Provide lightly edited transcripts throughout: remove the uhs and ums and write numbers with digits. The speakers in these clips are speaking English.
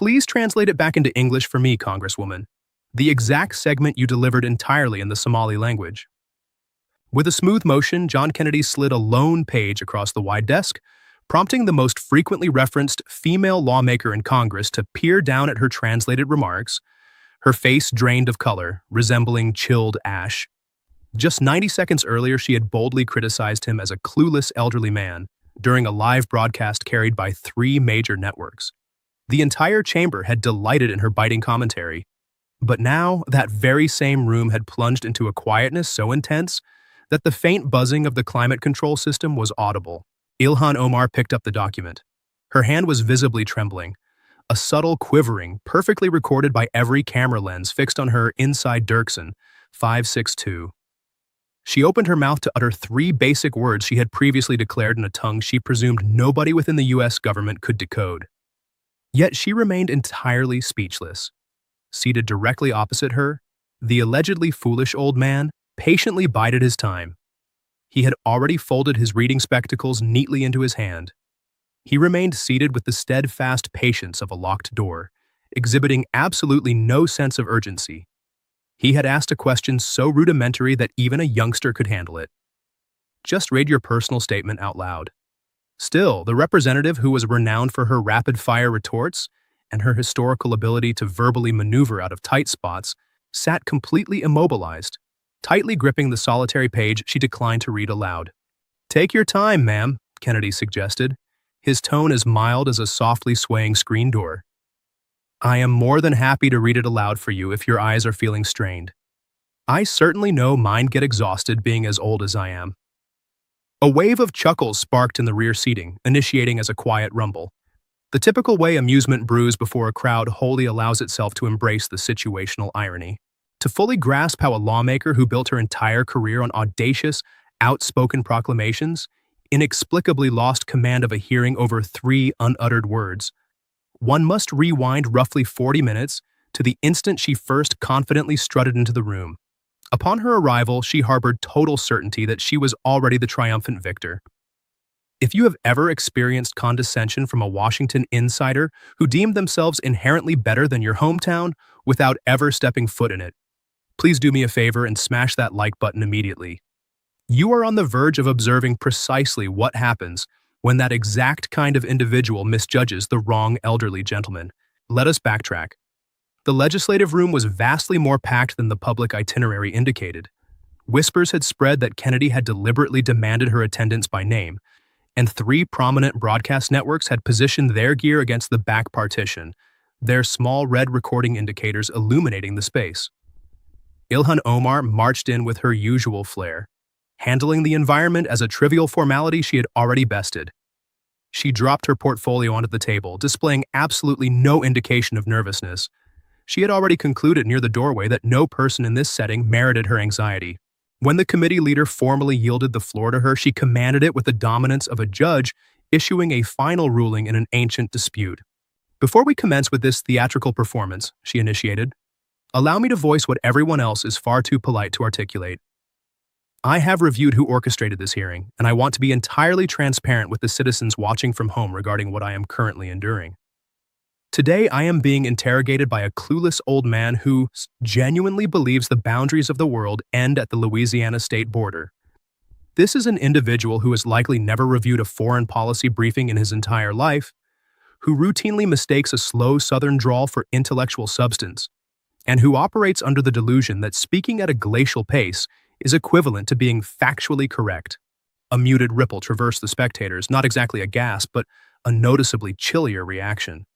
Please translate it back into English for me, Congresswoman. The exact segment you delivered entirely in the Somali language. With a smooth motion, John Kennedy slid a lone page across the wide desk, prompting the most frequently referenced female lawmaker in Congress to peer down at her translated remarks, her face drained of color, resembling chilled ash. Just 90 seconds earlier, she had boldly criticized him as a clueless elderly man during a live broadcast carried by 3 major networks. The entire chamber had delighted in her biting commentary, but now that very same room had plunged into a quietness so intense that the faint buzzing of the climate control system was audible. Ilhan Omar picked up the document. Her hand was visibly trembling, a subtle quivering perfectly recorded by every camera lens fixed on her inside Dirksen, 562. She opened her mouth to utter 3 basic words she had previously declared in a tongue she presumed nobody within the U.S. government could decode. Yet she remained entirely speechless. Seated directly opposite her, the allegedly foolish old man patiently bided his time. He had already folded his reading spectacles neatly into his hand. He remained seated with the steadfast patience of a locked door, exhibiting absolutely no sense of urgency. He had asked a question so rudimentary that even a youngster could handle it. Just read your personal statement out loud. Still, the representative, who was renowned for her rapid-fire retorts and her historical ability to verbally maneuver out of tight spots, sat completely immobilized. Tightly gripping the solitary page, she declined to read aloud. "Take your time, ma'am," Kennedy suggested, his tone as mild as a softly swaying screen door. "I am more than happy to read it aloud for you if your eyes are feeling strained. I certainly know mine get exhausted being as old as I am." A wave of chuckles sparked in the rear seating, initiating as a quiet rumble. The typical way amusement brews before a crowd wholly allows itself to embrace the situational irony. To fully grasp how a lawmaker who built her entire career on audacious, outspoken proclamations inexplicably lost command of a hearing over 3 unuttered words, one must rewind roughly 40 minutes to the instant she first confidently strutted into the room. Upon her arrival, she harbored total certainty that she was already the triumphant victor. If you have ever experienced condescension from a Washington insider who deemed themselves inherently better than your hometown without ever stepping foot in it, please do me a favor and smash that like button immediately. You are on the verge of observing precisely what happens when that exact kind of individual misjudges the wrong elderly gentleman. Let us backtrack. The legislative room was vastly more packed than the public itinerary indicated. Whispers had spread that Kennedy had deliberately demanded her attendance by name, and 3 prominent broadcast networks had positioned their gear against the back partition, their small red recording indicators illuminating the space. Ilhan Omar marched in with her usual flair, handling the environment as a trivial formality she had already bested. She dropped her portfolio onto the table, displaying absolutely no indication of nervousness. She had already concluded near the doorway that no person in this setting merited her anxiety. When the committee leader formally yielded the floor to her, she commanded it with the dominance of a judge issuing a final ruling in an ancient dispute. "Before we commence with this theatrical performance," she initiated, "allow me to voice what everyone else is far too polite to articulate. I have reviewed who orchestrated this hearing, and I want to be entirely transparent with the citizens watching from home regarding what I am currently enduring. Today, I am being interrogated by a clueless old man who genuinely believes the boundaries of the world end at the Louisiana state border. This is an individual who has likely never reviewed a foreign policy briefing in his entire life, who routinely mistakes a slow Southern drawl for intellectual substance, and who operates under the delusion that speaking at a glacial pace is equivalent to being factually correct." A muted ripple traversed the spectators, not exactly a gasp, but a noticeably chillier reaction.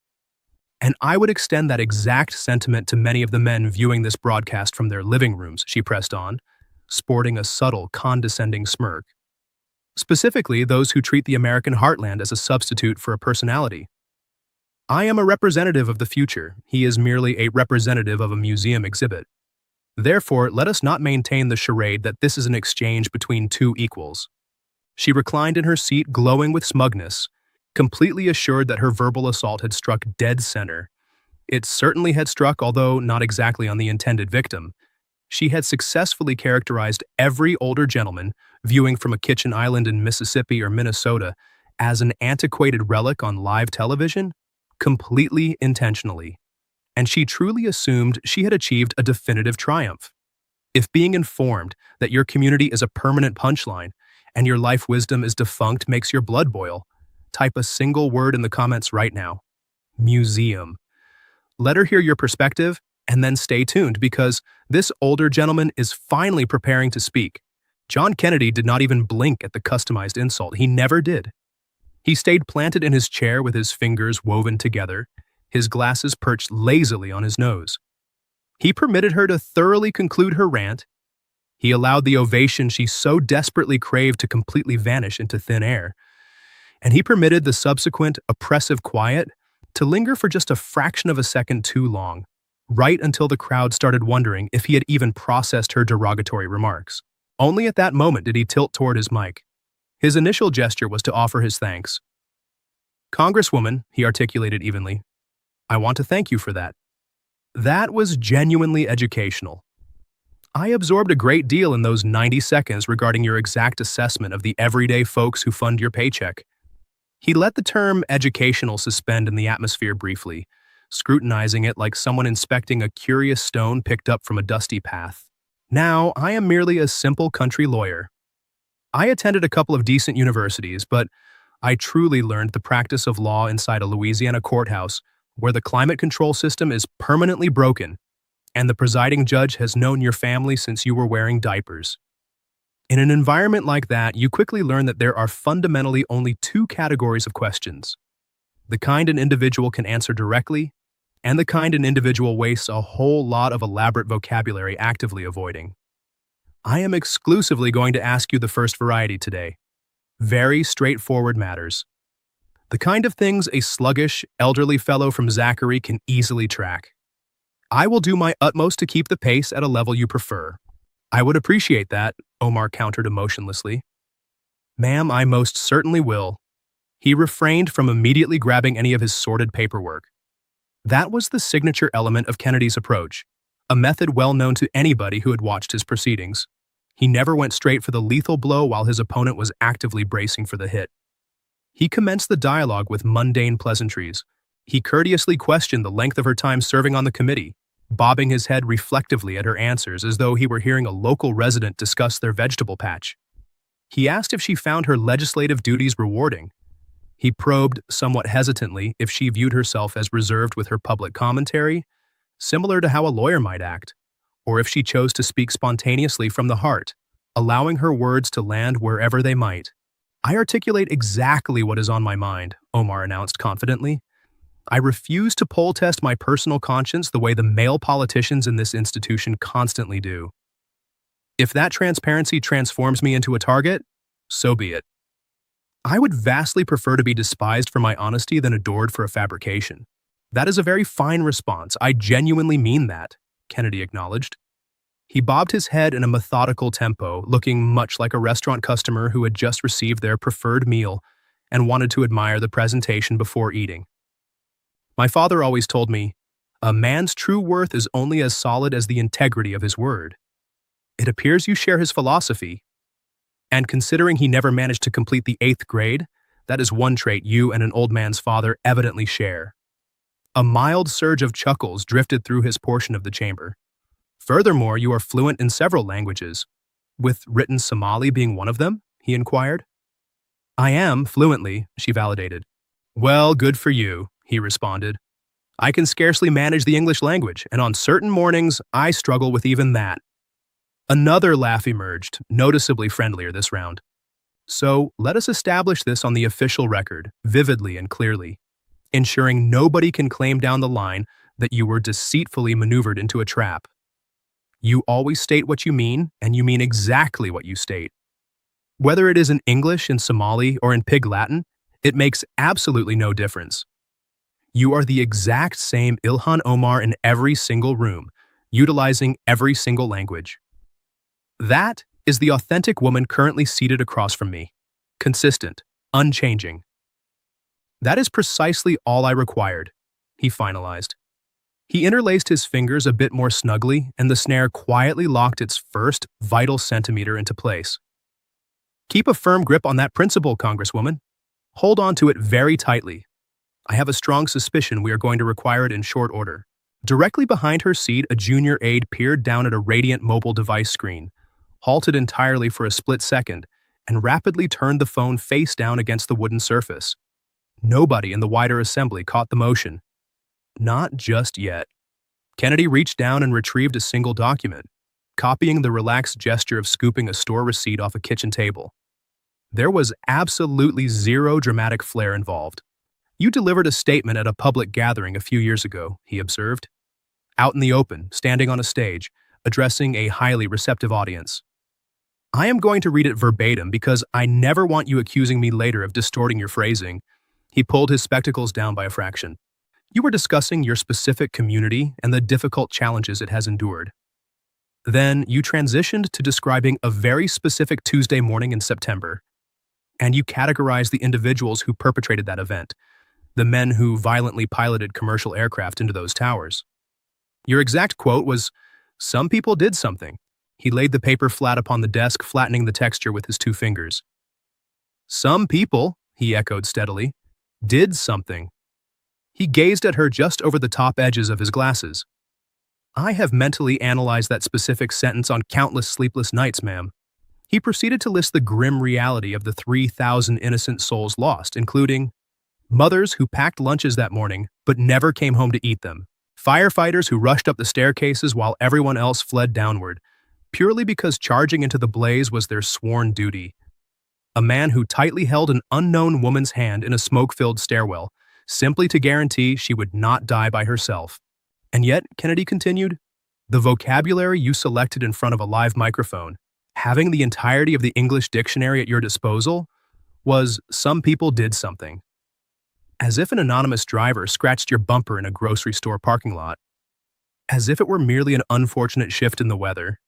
"And I would extend that exact sentiment to many of the men viewing this broadcast from their living rooms," she pressed on, sporting a subtle, condescending smirk. "Specifically, those who treat the American heartland as a substitute for a personality. I am a representative of the future. He is merely a representative of a museum exhibit. Therefore, let us not maintain the charade that this is an exchange between 2 equals." She reclined in her seat, glowing with smugness, completely assured that her verbal assault had struck dead center. It certainly had struck, although not exactly on the intended victim. She had successfully characterized every older gentleman, viewing from a kitchen island in Mississippi or Minnesota, as an antiquated relic on live television, completely intentionally, and she truly assumed she had achieved a definitive triumph. If being informed that your community is a permanent punchline and your life wisdom is defunct makes your blood boil, type a single word in the comments right now. Museum. Let her hear your perspective, and then stay tuned because this older gentleman is finally preparing to speak. John Kennedy did not even blink at the customized insult. He never did. He stayed planted in his chair with his fingers woven together, his glasses perched lazily on his nose. He permitted her to thoroughly conclude her rant. He allowed the ovation she so desperately craved to completely vanish into thin air. And he permitted the subsequent oppressive quiet to linger for just a fraction of a second too long, right until the crowd started wondering if he had even processed her derogatory remarks. Only at that moment did he tilt toward his mic. His initial gesture was to offer his thanks. "Congresswoman," he articulated evenly, "I want to thank you for that. That was genuinely educational. I absorbed a great deal in those 90 seconds regarding your exact assessment of the everyday folks who fund your paycheck." He let the term educational suspend in the atmosphere briefly, scrutinizing it like someone inspecting a curious stone picked up from a dusty path. "Now, I am merely a simple country lawyer. I attended a couple of decent universities, but I truly learned the practice of law inside a Louisiana courthouse where the climate control system is permanently broken and the presiding judge has known your family since you were wearing diapers. In an environment like that, you quickly learn that there are fundamentally only two categories of questions: the kind an individual can answer directly, and the kind an individual wastes a whole lot of elaborate vocabulary actively avoiding. I am exclusively going to ask you the first variety today. Very straightforward matters. The kind of things a sluggish, elderly fellow from Zachary can easily track. I will do my utmost to keep the pace at a level you prefer. I would appreciate that," Omar countered emotionlessly. "Ma'am, I most certainly will." He refrained from immediately grabbing any of his sordid paperwork. That was the signature element of Kennedy's approach, a method well known to anybody who had watched his proceedings. He never went straight for the lethal blow while his opponent was actively bracing for the hit. He commenced the dialogue with mundane pleasantries. He courteously questioned the length of her time serving on the committee, bobbing his head reflectively at her answers as though he were hearing a local resident discuss their vegetable patch. He asked if she found her legislative duties rewarding. He probed, somewhat hesitantly, if she viewed herself as reserved with her public commentary, similar to how a lawyer might act, or if she chose to speak spontaneously from the heart, allowing her words to land wherever they might. "I articulate exactly what is on my mind," Omar announced confidently. "I refuse to poll test my personal conscience the way the male politicians in this institution constantly do. If that transparency transforms me into a target, so be it. I would vastly prefer to be despised for my honesty than adored for a fabrication." "That is a very fine response. I genuinely mean that," Kennedy acknowledged. He bobbed his head in a methodical tempo, looking much like a restaurant customer who had just received their preferred meal and wanted to admire the presentation before eating. "My father always told me, a man's true worth is only as solid as the integrity of his word. It appears you share his philosophy, and considering he never managed to complete the 8th grade, that is one trait you and an old man's father evidently share." A mild surge of chuckles drifted through his portion of the chamber. "Furthermore, you are fluent in several languages, with written Somali being one of them?" he inquired. "I am, fluently," she validated. "Well, good for you," he responded. "I can scarcely manage the English language, and on certain mornings, I struggle with even that." Another laugh emerged, noticeably friendlier this round. "So, let us establish this on the official record, vividly and clearly, ensuring nobody can claim down the line that you were deceitfully maneuvered into a trap. You always state what you mean, and you mean exactly what you state. Whether it is in English, in Somali, or in Pig Latin, it makes absolutely no difference. You are the exact same Ilhan Omar in every single room, utilizing every single language. That is the authentic woman currently seated across from me. Consistent, unchanging. That is precisely all I required," he finalized. He interlaced his fingers a bit more snugly, and the snare quietly locked its first vital centimeter into place. "Keep a firm grip on that principle, Congresswoman. Hold on to it very tightly. I have a strong suspicion we are going to require it in short order. Directly behind her seat, a junior aide peered down at a radiant mobile device screen, halted entirely for a split second, and rapidly turned the phone face down against the wooden surface. Nobody in the wider assembly caught the motion. Not just yet. Kennedy reached down and retrieved a single document, copying the relaxed gesture of scooping a store receipt off a kitchen table. There was absolutely zero dramatic flair involved. You delivered a statement at a public gathering a few years ago, he observed. Out in the open, standing on a stage, addressing a highly receptive audience. I am going to read it verbatim because I never want you accusing me later of distorting your phrasing. He pulled his spectacles down by a fraction. You were discussing your specific community and the difficult challenges it has endured. Then you transitioned to describing a very specific Tuesday morning in September, and you categorized the individuals who perpetrated that event, the men who violently piloted commercial aircraft into those towers. Your exact quote was, "Some people did something." He laid the paper flat upon the desk, flattening the texture with his two fingers. "Some people," he echoed steadily, "did something." He gazed at her just over the top edges of his glasses. "I have mentally analyzed that specific sentence on countless sleepless nights, ma'am." He proceeded to list the grim reality of the 3,000 innocent souls lost, including mothers who packed lunches that morning but never came home to eat them, firefighters who rushed up the staircases while everyone else fled downward, purely because charging into the blaze was their sworn duty, a man who tightly held an unknown woman's hand in a smoke-filled stairwell, simply to guarantee she would not die by herself. And yet, Kennedy continued, the vocabulary you selected in front of a live microphone, having the entirety of the English dictionary at your disposal, was "some people did something." As if an anonymous driver scratched your bumper in a grocery store parking lot. As if it were merely an unfortunate shift in the weather.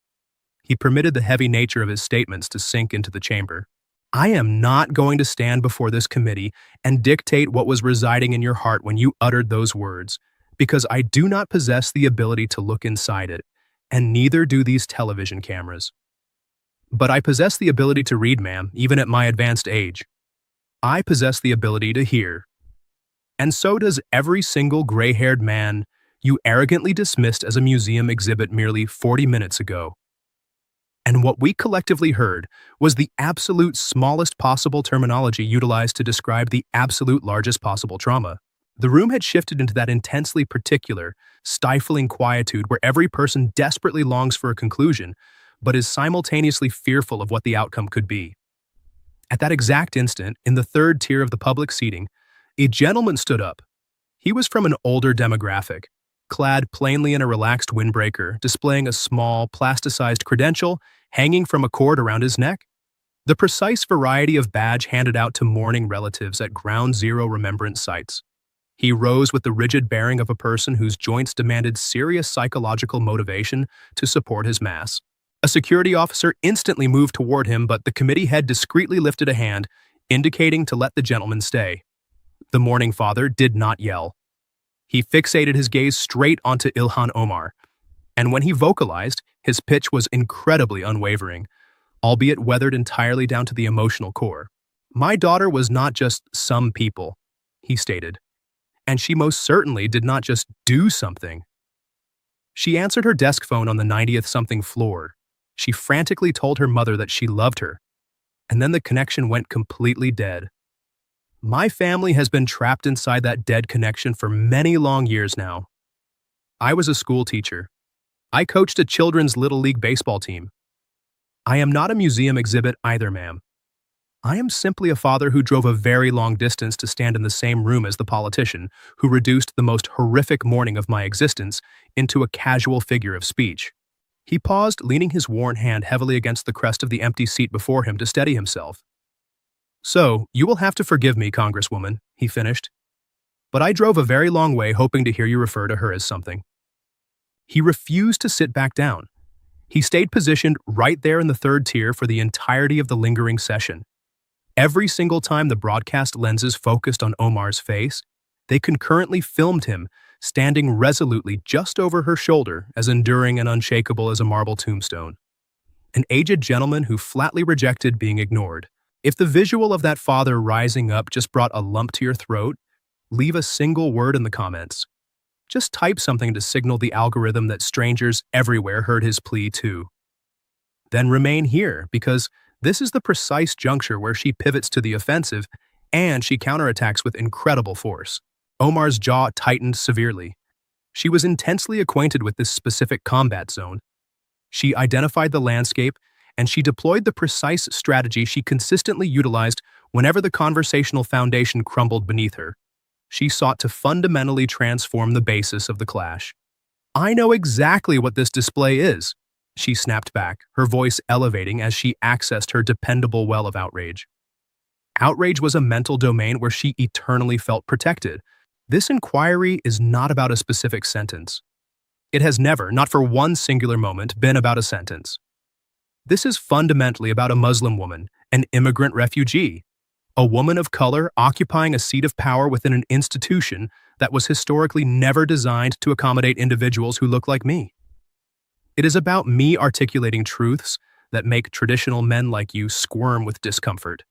He permitted the heavy nature of his statements to sink into the chamber. I am not going to stand before this committee and dictate what was residing in your heart when you uttered those words, because I do not possess the ability to look inside it, and neither do these television cameras. But I possess the ability to read, ma'am, even at my advanced age. I possess the ability to hear. And so does every single gray-haired man you arrogantly dismissed as a museum exhibit merely 40 minutes ago. And what we collectively heard was the absolute smallest possible terminology utilized to describe the absolute largest possible trauma. The room had shifted into that intensely particular, stifling quietude where every person desperately longs for a conclusion, but is simultaneously fearful of what the outcome could be. At that exact instant, in the third tier of the public seating, a gentleman stood up. He was from an older demographic, clad plainly in a relaxed windbreaker, displaying a small, plasticized credential hanging from a cord around his neck. The precise variety of badge handed out to mourning relatives at Ground Zero remembrance sites. He rose with the rigid bearing of a person whose joints demanded serious psychological motivation to support his mass. A security officer instantly moved toward him, but the committee head discreetly lifted a hand, indicating to let the gentleman stay. The mourning father did not yell. He fixated his gaze straight onto Ilhan Omar, and when he vocalized, his pitch was incredibly unwavering, albeit weathered entirely down to the emotional core. My daughter was not just some people, he stated, and she most certainly did not just do something. She answered her desk phone on the 90th-something floor. She frantically told her mother that she loved her, and then the connection went completely dead. My family has been trapped inside that dead connection for many long years now. I was a school teacher. I coached a children's Little League baseball team. I am not a museum exhibit either, ma'am. I am simply a father who drove a very long distance to stand in the same room as the politician who reduced the most horrific morning of my existence into a casual figure of speech. He paused, leaning his worn hand heavily against the crest of the empty seat before him to steady himself. So, you will have to forgive me, Congresswoman, he finished. But I drove a very long way hoping to hear you refer to her as something. He refused to sit back down. He stayed positioned right there in the third tier for the entirety of the lingering session. Every single time the broadcast lenses focused on Omar's face, they concurrently filmed him, standing resolutely just over her shoulder, as enduring and unshakable as a marble tombstone. An aged gentleman who flatly rejected being ignored. If the visual of that father rising up just brought a lump to your throat, Leave a single word in the comments. Just type something to signal the algorithm that strangers everywhere heard his plea too. Then remain here, because this is the precise juncture where she pivots to the offensive and she counterattacks with incredible force. Omar's jaw tightened severely. She was intensely acquainted with this specific combat zone. She identified the landscape, and she deployed the precise strategy she consistently utilized whenever the conversational foundation crumbled beneath her. She sought to fundamentally transform the basis of the clash. "I know exactly what this display is," she snapped back, her voice elevating as she accessed her dependable well of outrage. Outrage was a mental domain where she eternally felt protected. This inquiry is not about a specific sentence. It has never, not for one singular moment, been about a sentence. This is fundamentally about a Muslim woman, an immigrant refugee, a woman of color occupying a seat of power within an institution that was historically never designed to accommodate individuals who look like me. It is about me articulating truths that make traditional men like you squirm with discomfort.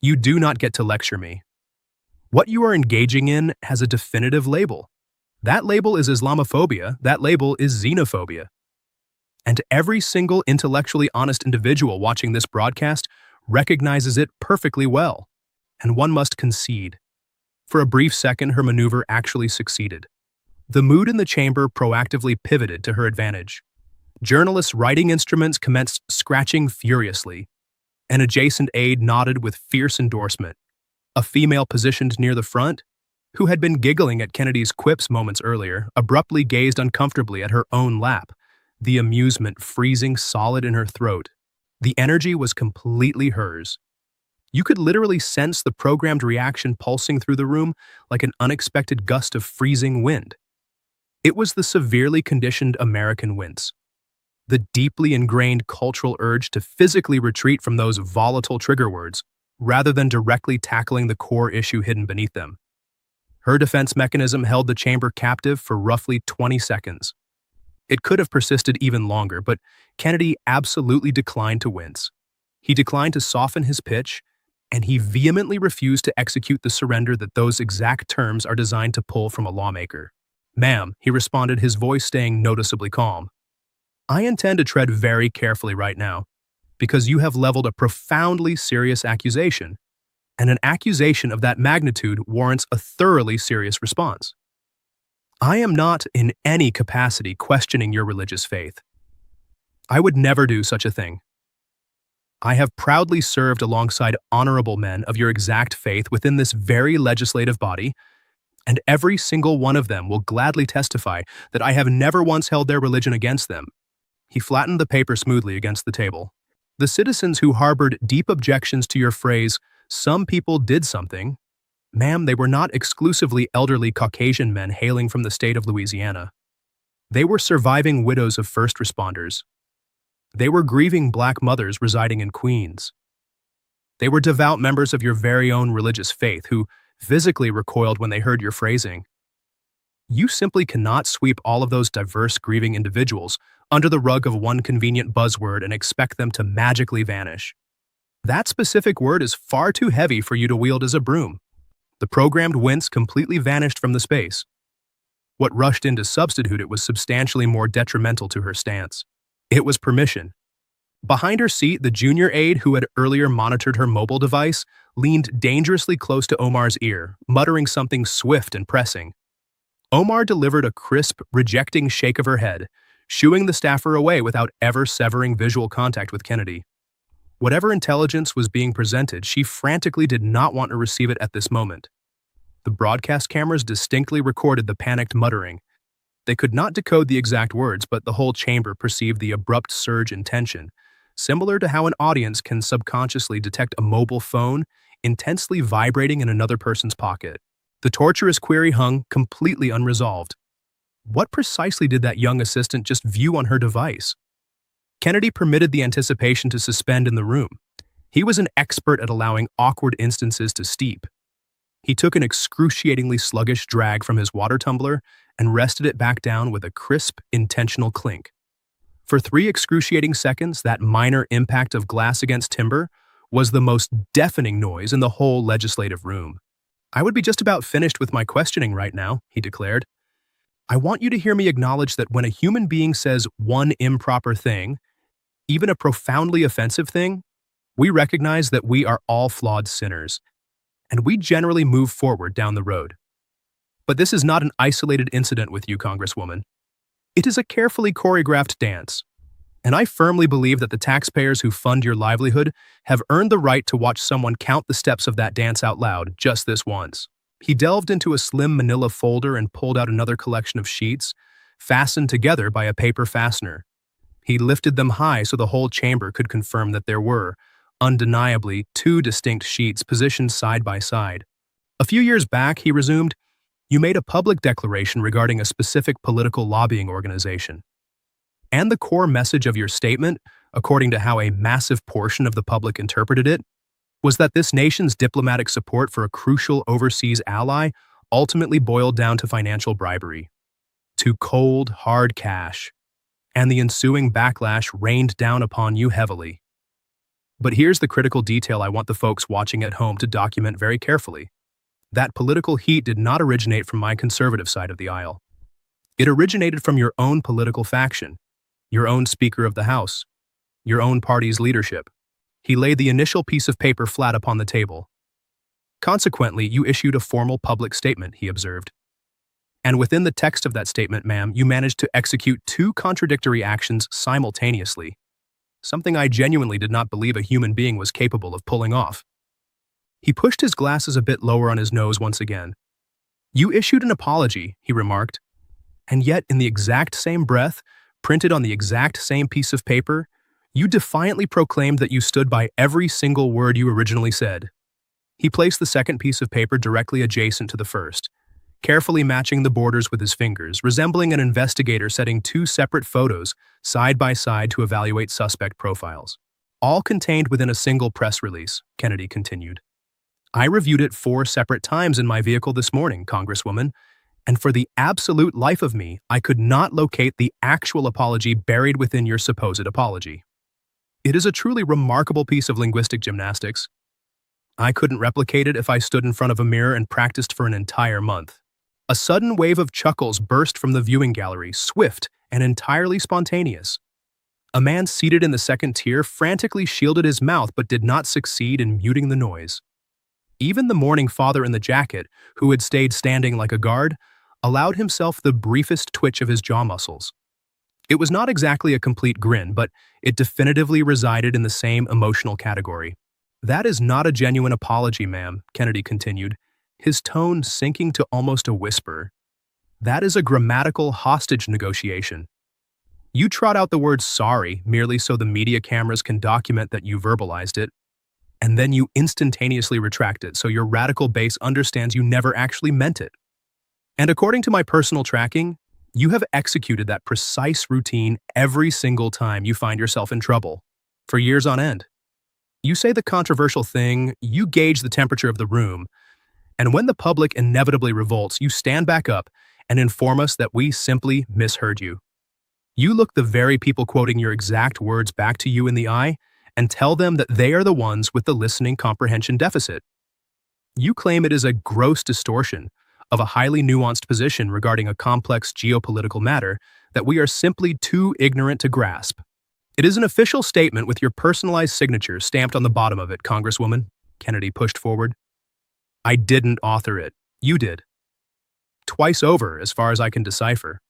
You do not get to lecture me. What you are engaging in has a definitive label. That label is Islamophobia, that label is xenophobia. And every single intellectually honest individual watching this broadcast recognizes it perfectly well. And one must concede. For a brief second, her maneuver actually succeeded. The mood in the chamber proactively pivoted to her advantage. Journalists' writing instruments commenced scratching furiously. An adjacent aide nodded with fierce endorsement. A female positioned near the front, who had been giggling at Kennedy's quips moments earlier, abruptly gazed uncomfortably at her own lap, the amusement freezing solid in her throat. The energy was completely hers. You could literally sense the programmed reaction pulsing through the room like an unexpected gust of freezing wind. It was the severely conditioned American wince, the deeply ingrained cultural urge to physically retreat from those volatile trigger words, rather than directly tackling the core issue hidden beneath them. Her defense mechanism held the chamber captive for roughly 20 seconds. It could have persisted even longer, but Kennedy absolutely declined to wince. He declined to soften his pitch, and he vehemently refused to execute the surrender that those exact terms are designed to pull from a lawmaker. "Ma'am," he responded, his voice staying noticeably calm. "I intend to tread very carefully right now, because you have leveled a profoundly serious accusation, and an accusation of that magnitude warrants a thoroughly serious response. I am not in any capacity questioning your religious faith. I would never do such a thing. I have proudly served alongside honorable men of your exact faith within this very legislative body, and every single one of them will gladly testify that I have never once held their religion against them." He flattened the paper smoothly against the table. "The citizens who harbored deep objections to your phrase, 'some people did something,' ma'am, they were not exclusively elderly Caucasian men hailing from the state of Louisiana. They were surviving widows of first responders. They were grieving black mothers residing in Queens. They were devout members of your very own religious faith who physically recoiled when they heard your phrasing. You simply cannot sweep all of those diverse grieving individuals under the rug of one convenient buzzword and expect them to magically vanish. That specific word is far too heavy for you to wield as a broom." The programmed wince completely vanished from the space. What rushed in to substitute it was substantially more detrimental to her stance. It was permission. Behind her seat, the junior aide who had earlier monitored her mobile device leaned dangerously close to Omar's ear, muttering something swift and pressing. Omar delivered a crisp, rejecting shake of her head, shooing the staffer away without ever severing visual contact with Kennedy. Whatever intelligence was being presented, she frantically did not want to receive it at this moment. The broadcast cameras distinctly recorded the panicked muttering. They could not decode the exact words, but the whole chamber perceived the abrupt surge in tension, similar to how an audience can subconsciously detect a mobile phone intensely vibrating in another person's pocket. The torturous query hung completely unresolved. What precisely did that young assistant just view on her device? Kennedy permitted the anticipation to suspend in the room. He was an expert at allowing awkward instances to steep. He took an excruciatingly sluggish drag from his water tumbler and rested it back down with a crisp, intentional clink. For 3 excruciating seconds, that minor impact of glass against timber was the most deafening noise in the whole legislative room. I would be just about finished with my questioning right now, he declared. I want you to hear me acknowledge that when a human being says one improper thing, even a profoundly offensive thing, we recognize that we are all flawed sinners, and we generally move forward down the road. But this is not an isolated incident with you, Congresswoman. It is a carefully choreographed dance, and I firmly believe that the taxpayers who fund your livelihood have earned the right to watch someone count the steps of that dance out loud just this once. He delved into a slim manila folder and pulled out another collection of sheets, fastened together by a paper fastener. He lifted them high so the whole chamber could confirm that there were, undeniably, two distinct sheets positioned side by side. A few years back, he resumed, you made a public declaration regarding a specific political lobbying organization. And the core message of your statement, according to how a massive portion of the public interpreted it, was that this nation's diplomatic support for a crucial overseas ally ultimately boiled down to financial bribery, to cold, hard cash, and the ensuing backlash rained down upon you heavily. But here's the critical detail I want the folks watching at home to document very carefully. That political heat did not originate from my conservative side of the aisle. It originated from your own political faction, your own Speaker of the House, your own party's leadership. He laid the initial piece of paper flat upon the table. Consequently, you issued a formal public statement, he observed. And within the text of that statement, ma'am, you managed to execute two contradictory actions simultaneously, something I genuinely did not believe a human being was capable of pulling off. He pushed his glasses a bit lower on his nose once again. You issued an apology, he remarked, and yet in the exact same breath, printed on the exact same piece of paper, you defiantly proclaimed that you stood by every single word you originally said. He placed the second piece of paper directly adjacent to the first, carefully matching the borders with his fingers, resembling an investigator setting two separate photos side by side to evaluate suspect profiles. All contained within a single press release, Kennedy continued. I reviewed it 4 separate times in my vehicle this morning, Congresswoman, and for the absolute life of me, I could not locate the actual apology buried within your supposed apology. It is a truly remarkable piece of linguistic gymnastics. I couldn't replicate it if I stood in front of a mirror and practiced for an entire month. A sudden wave of chuckles burst from the viewing gallery, swift and entirely spontaneous. A man seated in the second tier frantically shielded his mouth but did not succeed in muting the noise. Even the mourning father in the jacket, who had stayed standing like a guard, allowed himself the briefest twitch of his jaw muscles. It was not exactly a complete grin, but it definitively resided in the same emotional category. That is not a genuine apology, ma'am, Kennedy continued, his tone sinking to almost a whisper. That is a grammatical hostage negotiation. You trot out the word sorry merely so the media cameras can document that you verbalized it, and then you instantaneously retract it so your radical base understands you never actually meant it. And according to my personal tracking, you have executed that precise routine every single time you find yourself in trouble, for years on end. You say the controversial thing, you gauge the temperature of the room, and when the public inevitably revolts, you stand back up and inform us that we simply misheard you. You look the very people quoting your exact words back to you in the eye and tell them that they are the ones with the listening comprehension deficit. You claim it is a gross distortion of a highly nuanced position regarding a complex geopolitical matter that we are simply too ignorant to grasp. It is an official statement with your personalized signature stamped on the bottom of it, Congresswoman, Kennedy pushed forward. I didn't author it. You did. Twice over, as far as I can decipher.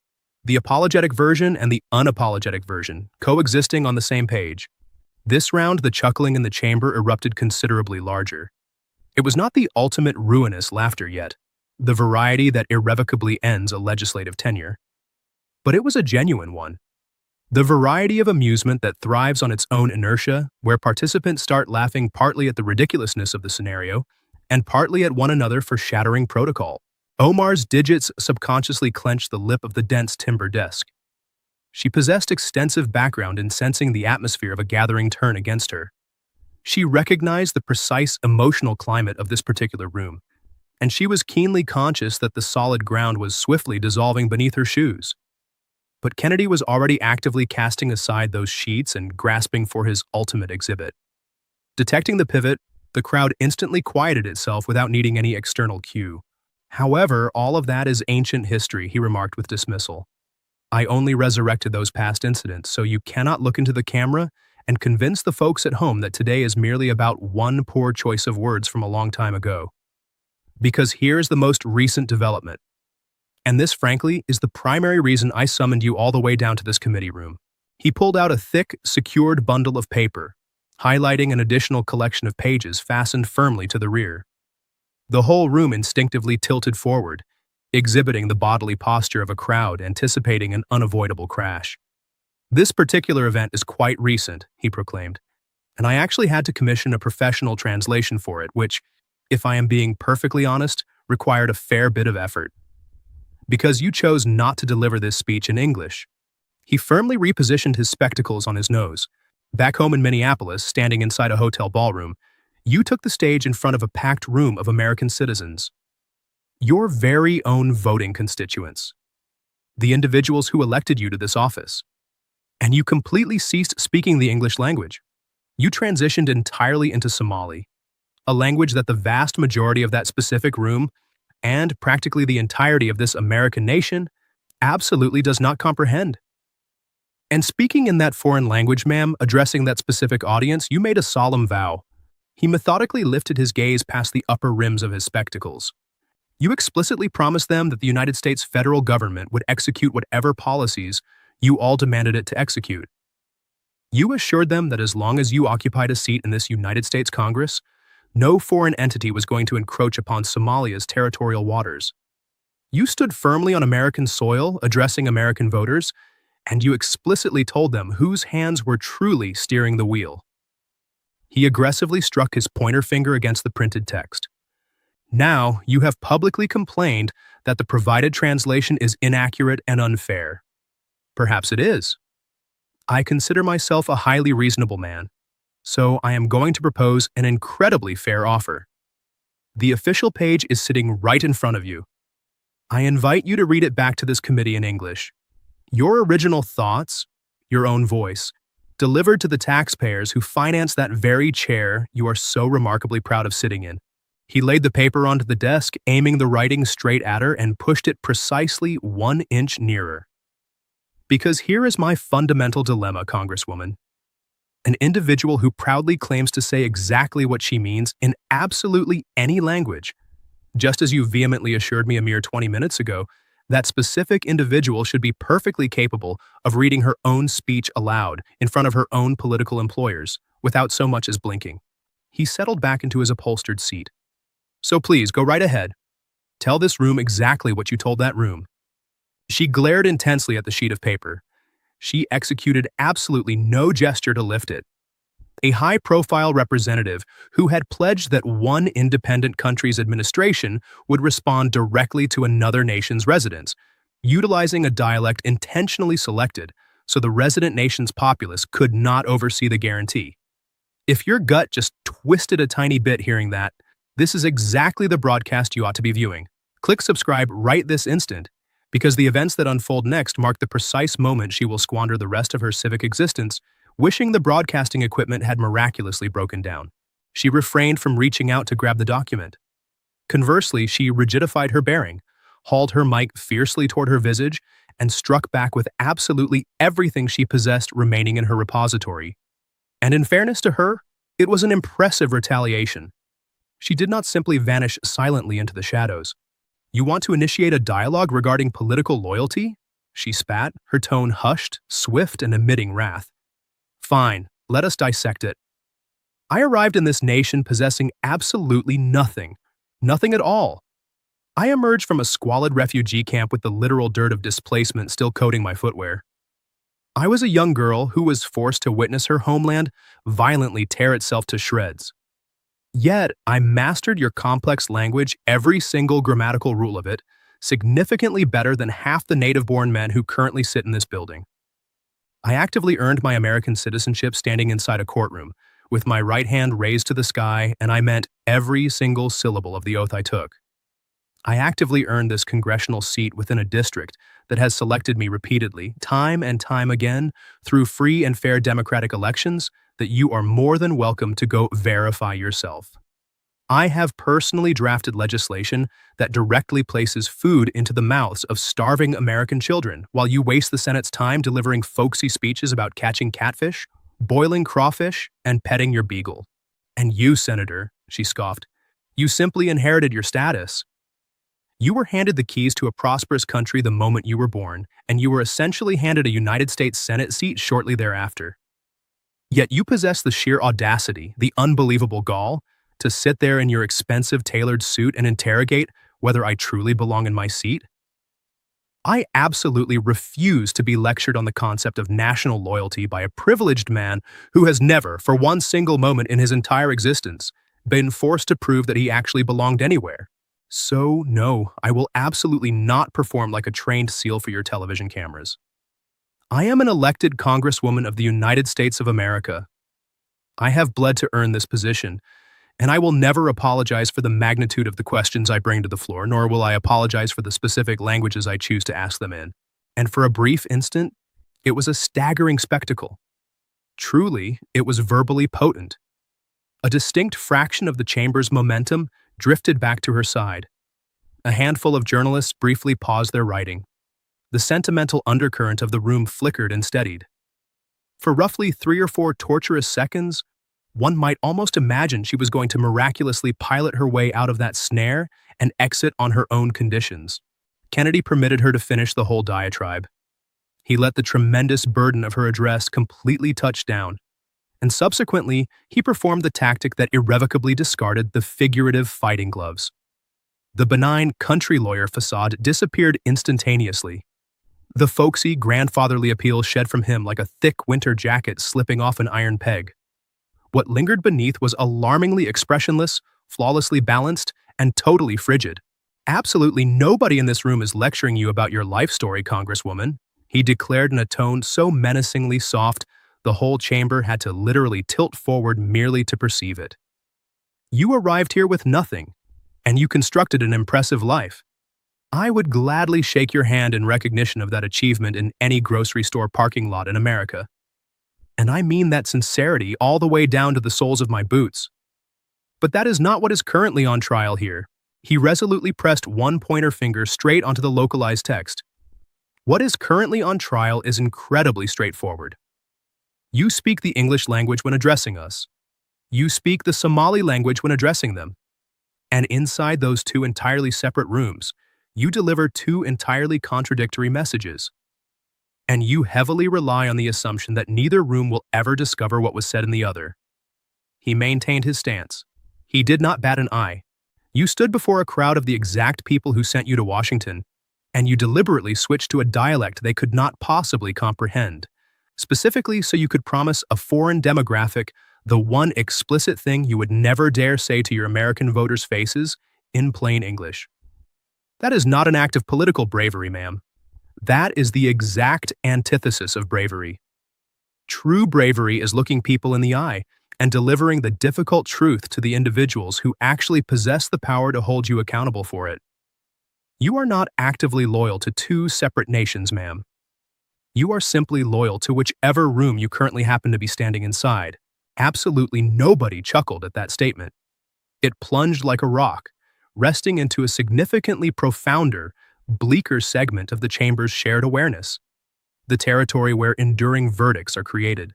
The apologetic version and the unapologetic version, coexisting on the same page. This round, the chuckling in the chamber erupted considerably larger. It was not the ultimate ruinous laughter yet, the variety that irrevocably ends a legislative tenure. But it was a genuine one. The variety of amusement that thrives on its own inertia, where participants start laughing partly at the ridiculousness of the scenario, and partly at one another for shattering protocol. Omar's digits subconsciously clenched the lip of the dense timber desk. She possessed extensive background in sensing the atmosphere of a gathering turn against her. She recognized the precise emotional climate of this particular room, and she was keenly conscious that the solid ground was swiftly dissolving beneath her shoes. But Kennedy was already actively casting aside those sheets and grasping for his ultimate exhibit. Detecting the pivot, The crowd instantly quieted itself without needing any external cue. However, all of that is ancient history, he remarked with dismissal. I only resurrected those past incidents, so you cannot look into the camera and convince the folks at home that today is merely about one poor choice of words from a long time ago. Because here's the most recent development. And this, frankly, is the primary reason I summoned you all the way down to this committee room. He pulled out a thick, secured bundle of paper, highlighting an additional collection of pages fastened firmly to the rear. The whole room instinctively tilted forward, exhibiting the bodily posture of a crowd anticipating an unavoidable crash. This particular event is quite recent, he proclaimed, and I actually had to commission a professional translation for it, which, if I am being perfectly honest, required a fair bit of effort. Because you chose not to deliver this speech in English. He firmly repositioned his spectacles on his nose. Back home in Minneapolis, standing inside a hotel ballroom, you took the stage in front of a packed room of American citizens. Your very own voting constituents. The individuals who elected you to this office. And you completely ceased speaking the English language. You transitioned entirely into Somali, a language that the vast majority of that specific room, and practically the entirety of this American nation, absolutely does not comprehend. And speaking in that foreign language, ma'am, addressing that specific audience, you made a solemn vow. He methodically lifted his gaze past the upper rims of his spectacles. You explicitly promised them that the United States federal government would execute whatever policies you all demanded it to execute. You assured them that as long as you occupied a seat in this United States Congress, no foreign entity was going to encroach upon Somalia's territorial waters. You stood firmly on American soil, addressing American voters, and you explicitly told them whose hands were truly steering the wheel. He aggressively struck his pointer finger against the printed text. Now, you have publicly complained that the provided translation is inaccurate and unfair. Perhaps it is. I consider myself a highly reasonable man, so I am going to propose an incredibly fair offer. The official page is sitting right in front of you. I invite you to read it back to this committee in English. Your original thoughts, your own voice, delivered to the taxpayers who finance that very chair you are so remarkably proud of sitting in. He laid the paper onto the desk, aiming the writing straight at her, and pushed it precisely 1 inch nearer. Because here is my fundamental dilemma, Congresswoman. An individual who proudly claims to say exactly what she means in absolutely any language. Just as you vehemently assured me a mere 20 minutes ago, that specific individual should be perfectly capable of reading her own speech aloud in front of her own political employers, without so much as blinking. He settled back into his upholstered seat. So please, go right ahead. Tell this room exactly what you told that room. She glared intensely at the sheet of paper. She executed absolutely no gesture to lift it. A high-profile representative who had pledged that one independent country's administration would respond directly to another nation's residents, utilizing a dialect intentionally selected so the resident nation's populace could not oversee the guarantee. If your gut just twisted a tiny bit hearing that, this is exactly the broadcast you ought to be viewing. Click subscribe right this instant, because the events that unfold next mark the precise moment she will squander the rest of her civic existence wishing the broadcasting equipment had miraculously broken down. She refrained from reaching out to grab the document. Conversely, she rigidified her bearing, hauled her mic fiercely toward her visage, and struck back with absolutely everything she possessed remaining in her repository. And in fairness to her, it was an impressive retaliation. She did not simply vanish silently into the shadows. You want to initiate a dialogue regarding political loyalty? She spat, her tone hushed, swift, and emitting wrath. Fine, let us dissect it. I arrived in this nation possessing absolutely nothing. Nothing at all. I emerged from a squalid refugee camp with the literal dirt of displacement still coating my footwear. I was a young girl who was forced to witness her homeland violently tear itself to shreds. Yet, I mastered your complex language, every single grammatical rule of it, significantly better than half the native-born men who currently sit in this building. I actively earned my American citizenship standing inside a courtroom, with my right hand raised to the sky, and I meant every single syllable of the oath I took. I actively earned this congressional seat within a district that has selected me repeatedly, time and time again, through free and fair democratic elections that you are more than welcome to go verify yourself. I have personally drafted legislation that directly places food into the mouths of starving American children while you waste the Senate's time delivering folksy speeches about catching catfish, boiling crawfish, and petting your beagle. And you, Senator, she scoffed, you simply inherited your status. You were handed the keys to a prosperous country the moment you were born, and you were essentially handed a United States Senate seat shortly thereafter. Yet you possess the sheer audacity, the unbelievable gall, to sit there in your expensive tailored suit and interrogate whether I truly belong in my seat? I absolutely refuse to be lectured on the concept of national loyalty by a privileged man who has never, for one single moment in his entire existence, been forced to prove that he actually belonged anywhere. So, no, I will absolutely not perform like a trained SEAL for your television cameras. I am an elected Congresswoman of the United States of America. I have bled to earn this position, and I will never apologize for the magnitude of the questions I bring to the floor, nor will I apologize for the specific languages I choose to ask them in. And for a brief instant, it was a staggering spectacle. Truly, it was verbally potent. A distinct fraction of the chamber's momentum drifted back to her side. A handful of journalists briefly paused their writing. The sentimental undercurrent of the room flickered and steadied. For roughly 3 or 4 torturous seconds, one might almost imagine she was going to miraculously pilot her way out of that snare and exit on her own conditions. Kennedy permitted her to finish the whole diatribe. He let the tremendous burden of her address completely touch down, and subsequently, he performed the tactic that irrevocably discarded the figurative fighting gloves. The benign country lawyer facade disappeared instantaneously. The folksy, grandfatherly appeal shed from him like a thick winter jacket slipping off an iron peg. What lingered beneath was alarmingly expressionless, flawlessly balanced, and totally frigid. Absolutely nobody in this room is lecturing you about your life story, Congresswoman, he declared in a tone so menacingly soft the whole chamber had to literally tilt forward merely to perceive it. You arrived here with nothing, and you constructed an impressive life. I would gladly shake your hand in recognition of that achievement in any grocery store parking lot in America. And I mean that sincerity all the way down to the soles of my boots. But that is not what is currently on trial here. He resolutely pressed one pointer finger straight onto the localized text. What is currently on trial is incredibly straightforward. You speak the English language when addressing us. You speak the Somali language when addressing them. And inside those 2 entirely separate rooms, you deliver 2 entirely contradictory messages. And you heavily rely on the assumption that neither room will ever discover what was said in the other. He maintained his stance. He did not bat an eye. You stood before a crowd of the exact people who sent you to Washington, and you deliberately switched to a dialect they could not possibly comprehend, specifically so you could promise a foreign demographic the one explicit thing you would never dare say to your American voters' faces in plain English. That is not an act of political bravery, ma'am. That is the exact antithesis of bravery. True bravery is looking people in the eye and delivering the difficult truth to the individuals who actually possess the power to hold you accountable for it. You are not actively loyal to 2 separate nations, ma'am. You are simply loyal to whichever room you currently happen to be standing inside. Absolutely nobody chuckled at that statement. It plunged like a rock, resting into a significantly profounder, bleaker segment of the chamber's shared awareness, the territory where enduring verdicts are created.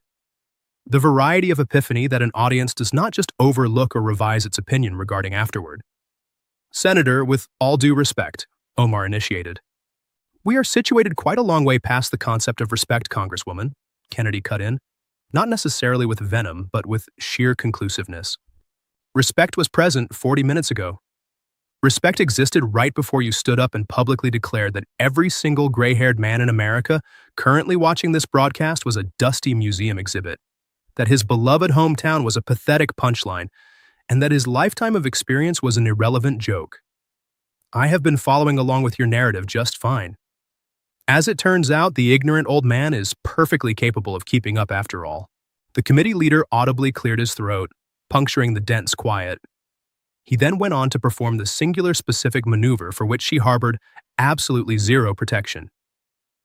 The variety of epiphany that an audience does not just overlook or revise its opinion regarding afterward. Senator, with all due respect, Omar initiated. We are situated quite a long way past the concept of respect, Congresswoman, Kennedy cut in, not necessarily with venom, but with sheer conclusiveness. Respect was present 40 minutes ago. Respect existed right before you stood up and publicly declared that every single gray-haired man in America currently watching this broadcast was a dusty museum exhibit, that his beloved hometown was a pathetic punchline, and that his lifetime of experience was an irrelevant joke. I have been following along with your narrative just fine. As it turns out, the ignorant old man is perfectly capable of keeping up after all. The committee leader audibly cleared his throat, puncturing the dense quiet. He then went on to perform the singular specific maneuver for which she harbored absolutely zero protection.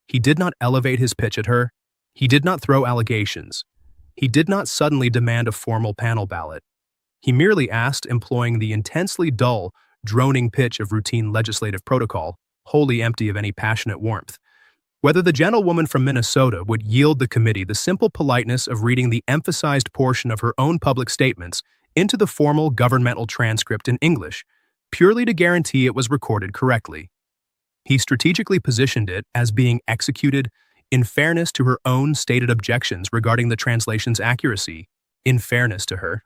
He did not elevate his pitch at her. He did not throw allegations. He did not suddenly demand a formal panel ballot. He merely asked, employing the intensely dull, droning pitch of routine legislative protocol, wholly empty of any passionate warmth, whether the gentlewoman from Minnesota would yield the committee the simple politeness of reading the emphasized portion of her own public statements into the formal governmental transcript in English, purely to guarantee it was recorded correctly. He strategically positioned it as being executed in fairness to her own stated objections regarding the translation's accuracy, in fairness to her.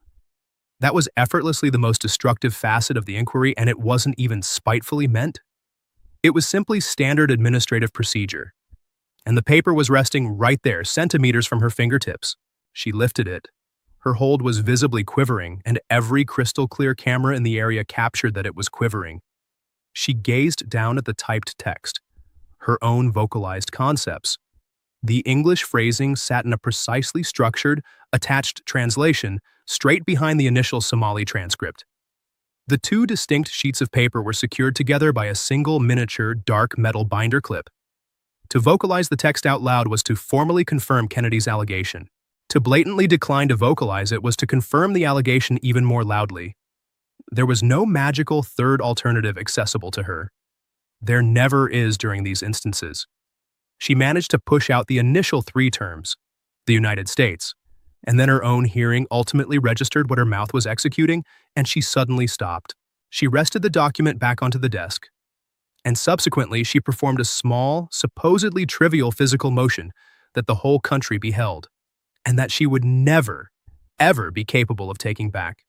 That was effortlessly the most destructive facet of the inquiry, and it wasn't even spitefully meant. It was simply standard administrative procedure. And the paper was resting right there, centimeters from her fingertips. She lifted it. Her hold was visibly quivering, and every crystal-clear camera in the area captured that it was quivering. She gazed down at the typed text, her own vocalized concepts. The English phrasing sat in a precisely structured, attached translation straight behind the initial Somali transcript. The two distinct sheets of paper were secured together by a single miniature dark metal binder clip. To vocalize the text out loud was to formally confirm Kennedy's allegation. To blatantly decline to vocalize it was to confirm the allegation even more loudly. There was no magical third alternative accessible to her. There never is during these instances. She managed to push out the initial three terms, the United States, and then her own hearing ultimately registered what her mouth was executing, and she suddenly stopped. She rested the document back onto the desk, and subsequently she performed a small, supposedly trivial physical motion that the whole country beheld, and that she would never, ever be capable of taking back.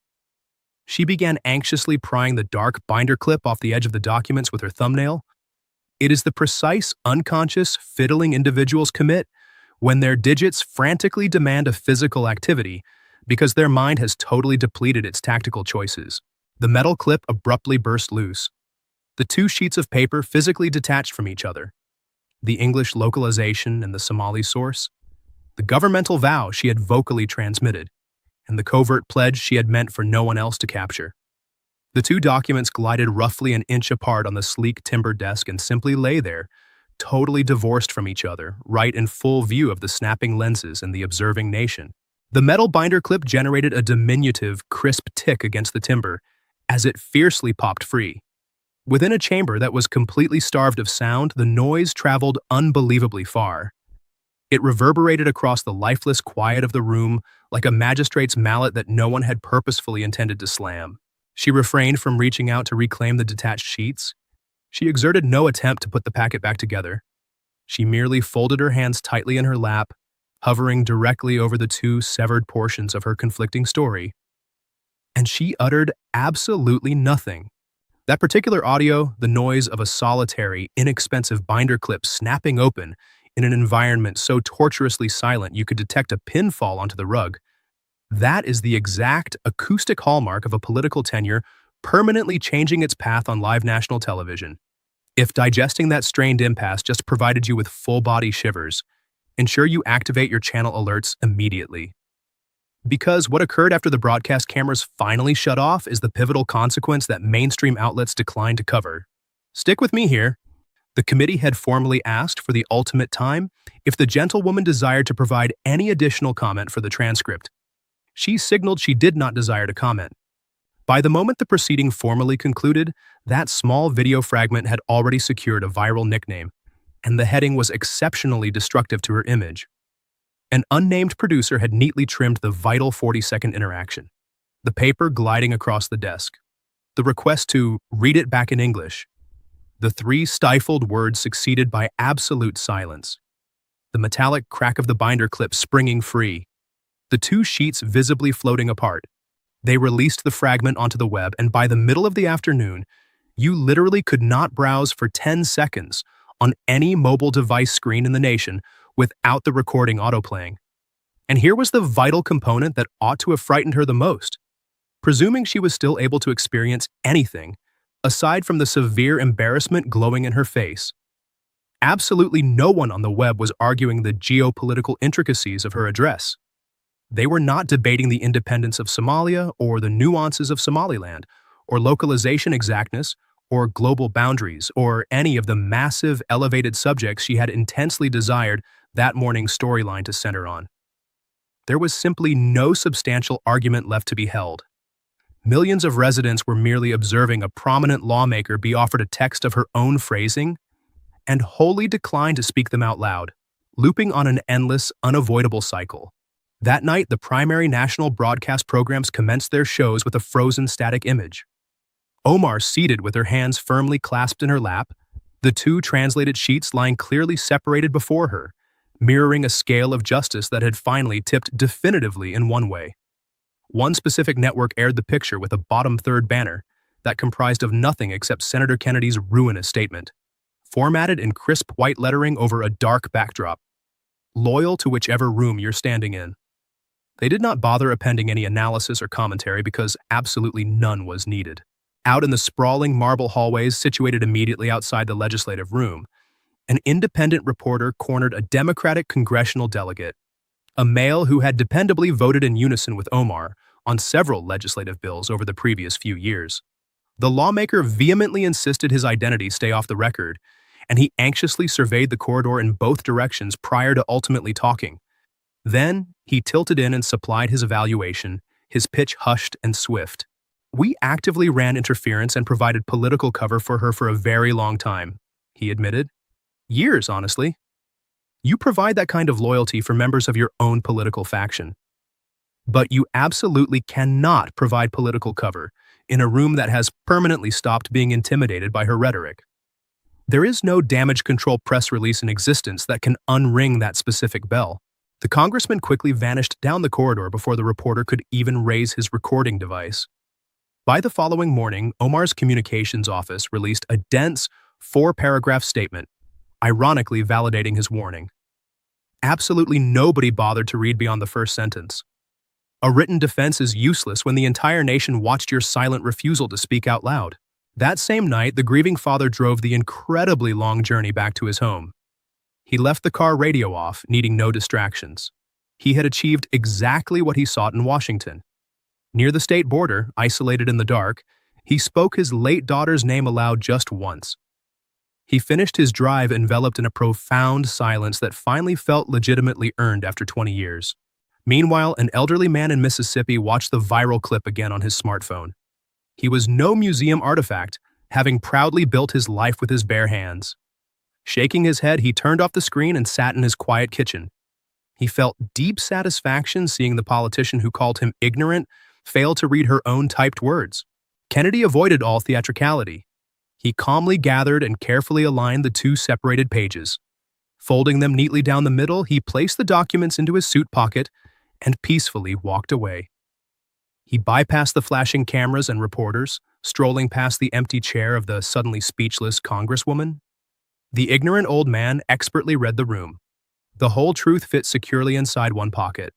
She began anxiously prying the dark binder clip off the edge of the documents with her thumbnail. It is the precise, unconscious, fiddling individuals commit when their digits frantically demand a physical activity because their mind has totally depleted its tactical choices. The metal clip abruptly burst loose. The two sheets of paper physically detached from each other. The English localization and the Somali source. The governmental vow she had vocally transmitted, and the covert pledge she had meant for no one else to capture. The two documents glided roughly an inch apart on the sleek timber desk and simply lay there, totally divorced from each other, right in full view of the snapping lenses and the observing nation. The metal binder clip generated a diminutive, crisp tick against the timber as it fiercely popped free. Within a chamber that was completely starved of sound, the noise traveled unbelievably far. It reverberated across the lifeless quiet of the room like a magistrate's mallet that no one had purposefully intended to slam. She refrained from reaching out to reclaim the detached sheets. She exerted no attempt to put the packet back together. She merely folded her hands tightly in her lap, hovering directly over the two severed portions of her conflicting story. And she uttered absolutely nothing. That particular audio, the noise of a solitary, inexpensive binder clip snapping open in an environment so tortuously silent you could detect a pin fall onto the rug, that is the exact acoustic hallmark of a political tenure permanently changing its path on live national television. If digesting that strained impasse just provided you with full-body shivers, ensure you activate your channel alerts immediately. Because what occurred after the broadcast cameras finally shut off is the pivotal consequence that mainstream outlets declined to cover. Stick with me here. The committee had formally asked for the ultimate time if the gentlewoman desired to provide any additional comment for the transcript. She signaled she did not desire to comment. By the moment the proceeding formally concluded, that small video fragment had already secured a viral nickname, and the heading was exceptionally destructive to her image. An unnamed producer had neatly trimmed the vital 40-second interaction, the paper gliding across the desk, the request to read it back in English, the three stifled words succeeded by absolute silence, the metallic crack of the binder clip springing free, the two sheets visibly floating apart. They released the fragment onto the web, and by the middle of the afternoon, you literally could not browse for 10 seconds on any mobile device screen in the nation without the recording autoplaying. And here was the vital component that ought to have frightened her the most. Presuming she was still able to experience anything, aside from the severe embarrassment glowing in her face, absolutely no one on the web was arguing the geopolitical intricacies of her address. They were not debating the independence of Somalia or the nuances of Somaliland, or localization exactness, or global boundaries, or any of the massive, elevated subjects she had intensely desired that morning's storyline to center on. There was simply no substantial argument left to be held. Millions of residents were merely observing a prominent lawmaker be offered a text of her own phrasing and wholly declined to speak them out loud, looping on an endless, unavoidable cycle. That night, the primary national broadcast programs commenced their shows with a frozen static image. Omar seated with her hands firmly clasped in her lap, the two translated sheets lying clearly separated before her, mirroring a scale of justice that had finally tipped definitively in one way. One specific network aired the picture with a bottom third banner that comprised of nothing except Senator Kennedy's ruinous statement, formatted in crisp white lettering over a dark backdrop. Loyal to whichever room you're standing in. They did not bother appending any analysis or commentary because absolutely none was needed. Out in the sprawling marble hallways situated immediately outside the legislative room, an independent reporter cornered a Democratic congressional delegate, a male who had dependably voted in unison with Omar on several legislative bills over the previous few years. The lawmaker vehemently insisted his identity stay off the record, and he anxiously surveyed the corridor in both directions prior to ultimately talking. Then, he tilted in and supplied his evaluation, his pitch hushed and swift. "We actively ran interference and provided political cover for her for a very long time," he admitted. "Years, honestly. You provide that kind of loyalty for members of your own political faction. But you absolutely cannot provide political cover in a room that has permanently stopped being intimidated by her rhetoric. There is no damage control press release in existence that can unring that specific bell." The congressman quickly vanished down the corridor before the reporter could even raise his recording device. By the following morning, Omar's communications office released a dense, 4-paragraph statement, ironically validating his warning. Absolutely nobody bothered to read beyond the first sentence. A written defense is useless when the entire nation watched your silent refusal to speak out loud. That same night, the grieving father drove the incredibly long journey back to his home. He left the car radio off, needing no distractions. He had achieved exactly what he sought in Washington. Near the state border, isolated in the dark, he spoke his late daughter's name aloud just once. He finished his drive enveloped in a profound silence that finally felt legitimately earned after 20 years. Meanwhile, an elderly man in Mississippi watched the viral clip again on his smartphone. He was no museum artifact, having proudly built his life with his bare hands. Shaking his head, he turned off the screen and sat in his quiet kitchen. He felt deep satisfaction seeing the politician who called him ignorant fail to read her own typed words. Kennedy avoided all theatricality. He calmly gathered and carefully aligned the two separated pages. Folding them neatly down the middle, he placed the documents into his suit pocket and peacefully walked away. He bypassed the flashing cameras and reporters, strolling past the empty chair of the suddenly speechless Congresswoman. The ignorant old man expertly read the room. The whole truth fit securely inside one pocket.